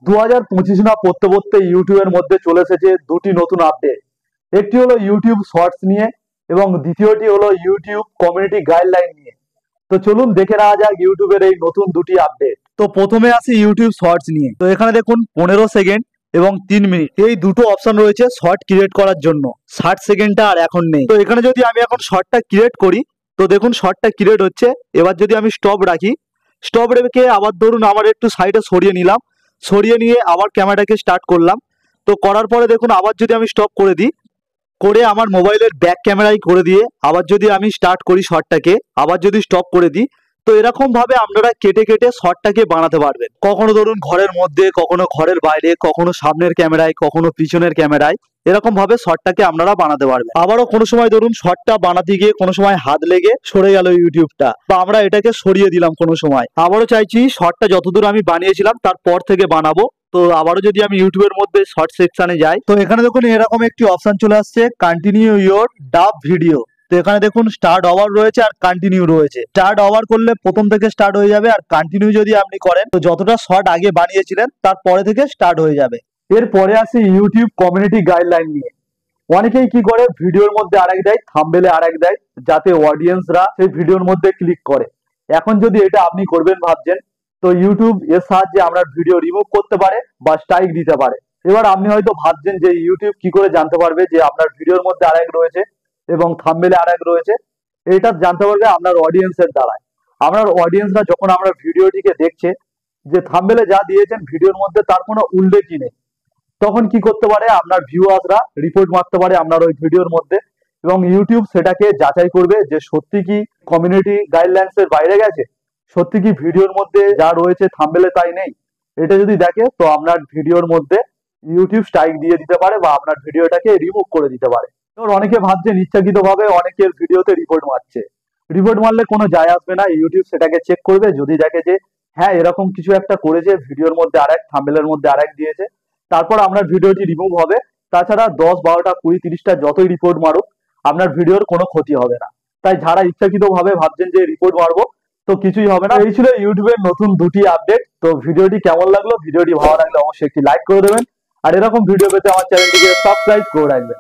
2025 না পড়তে পড়তে ইউটিউবের মধ্যে চলে এসেছে দুটি নতুন আপডেট। একটি হলো ইউটিউব শর্টস নিয়ে এবং দ্বিতীয়টি হলো ইউটিউব কমিউনিটি গাইডলাইন নিয়ে। তো চলুন দেখে নেওয়া যাক ইউটিউবের এই নতুন দুটি আপডেট। তো প্রথমে আসি ইউটিউব শর্টস নিয়ে। তো এখানে দেখুন 15 সেকেন্ড এবং 3 মিনিট এই দুটো অপশন রয়েছে শর্ট ক্রিয়েট করার জন্য। 60 সেকেন্ডটা আর এখন নেই। তো এখানে যদি আমি এখন শর্টটা ক্রিয়েট করি তো দেখুন শর্টটা ক্রিয়েট হচ্ছে। এবার যদি আমি স্টপ রাখি, স্টপ রেখে আবার ধরুন আমার একটু সাইডে সরিয়ে নিলাম, সরিয়ে নিয়ে আবার ক্যামেরাটাকে স্টার্ট করলাম। তো করার পরে দেখুন আবার যদি আমি স্টপ করে দিই, করে আমার মোবাইলের ব্যাক ক্যামেরাই করে দিয়ে আবার যদি আমি স্টার্ট করি শর্টটাকে, আবার যদি স্টপ করে দিই, তো এরকম ভাবে আপনারা কেটে কেটে শর্টটাকে বানাতে পারবেন। কখনো ধরুন ঘরের মধ্যে, কখনো ঘরের বাইরে, কখনো সামনের ক্যামেরায়, কখনো পিছনের ক্যামেরায়, এরকম ভাবে শর্টটাকে আপনারা বানাতে পারবেন। আবারও কোনো সময় ধরুন শর্টটা বানাতে গিয়ে কোনো সময় হাত লেগে সরে গেল ইউটিউবটা, বা আমরা এটাকে সরিয়ে দিলাম কোনো সময়। আবারও চাইছি শর্টটা যতদূর আমি বানিয়েছিলাম তারপর থেকে বানাবো। তো আবারও যদি আমি ইউটিউবের মধ্যে শর্ট সেকশনে যাই, তো এখানে দেখুন এরকম একটি অপশন চলে আসছে, কন্টিনিউ ইওর ডাব ভিডিও। তো এখানে দেখুন স্টার্ট ওভার রয়েছে আর কন্টিনিউ রয়েছে। স্টার্ট ওভার করলে প্রথম থেকে স্টার্ট হয়ে যাবে, আর কন্টিনিউ যদি আপনি করেন তো যতটা শর্ট আগে বানিয়েছিলেন তারপরে থেকে স্টার্ট হয়ে যাবে। এরপরে আসি ইউটিউব কমিউনিটি গাইডলাইন নিয়ে। অনেকেই কি করে, ভিডিওর মধ্যে আরেক দেয়, থাম্বনেলে আরেক দেয়, যাতে অডিয়েন্সরা সেই ভিডিওর মধ্যে ক্লিক করে। এখন যদি এটা আপনি করবেন ভাবছেন, তো ইউটিউব এর সাহায্যে আপনার ভিডিও রিমুভ করতে পারে বা স্ট্রাইক দিতে পারে। এবার আপনি হয়তো ভাবছেন যে ইউটিউব কি করে জানতে পারবে যে আপনার ভিডিওর মধ্যে আরেক রয়েছে এবং থাম্বনেলে আরেক রয়েছে। এটা জানতে পারবে আপনার অডিয়েন্সের দ্বারাই। আপনার অডিয়েন্সরা যখন আপনার ভিডিওটিকে দেখছে যে থাম্বনেলে যা দিয়েছেন ভিডিওর মধ্যে তার কোনো উল্লেখই নেই, তখন কি করতে পারে, আপনার ভিউয়ার্সরা রিপোর্ট মারতে পারে আপনার ওই ভিডিওর মধ্যে, এবং ইউটিউব সেটাকে যাচাই করবে যে সত্যি কি কমিউনিটি গাইডলাইন্স এর বাইরে গেছে, সত্যি কি ভিডিওর মধ্যে যা রয়েছে থাম্বনেলে তাই নেই। এটা যদি দেখে তো আপনার ভিডিওর মধ্যে ইউটিউব স্ট্রাইক দিয়ে দিতে পারে বা আপনার ভিডিওটাকে রিমুভ করে দিতে পারে। এবার অনেকে ভাবছেন ইচ্ছাকৃতভাবে অনেকের ভিডিওতে রিপোর্ট মারছে। রিপোর্ট মারলে কোনো যায় আসবে না, ইউটিউব সেটাকে চেক করবে। যদি দেখে যে হ্যাঁ এরকম কিছু একটা করেছে, ভিডিওর মধ্যে আরেক, থাম্বনেলের মধ্যে আরেক দিয়েছে, তারপর আপনার ভিডিওটি রিমুভ হবে। তাছাড়া 10, 12টা, 20, 30টা যতই রিপোর্ট মারুক আপনার ভিডিওর কোনো ক্ষতি হবে না। তাই যারা ইচ্ছাকৃতভাবে ভাবছেন যে রিপোর্ট মারবো, তো কিছুই হবে না। এই ছিল ইউটিউবের নতুন দুটি আপডেট। তো ভিডিওটি কেমন লাগলো, ভিডিওটি ভালো লাগলে অবশ্যই একটি লাইক করে দেবেন, আর এরকম ভিডিও পেতে আমার চ্যানেলটিকে সাবস্ক্রাইব করে রাখবেন।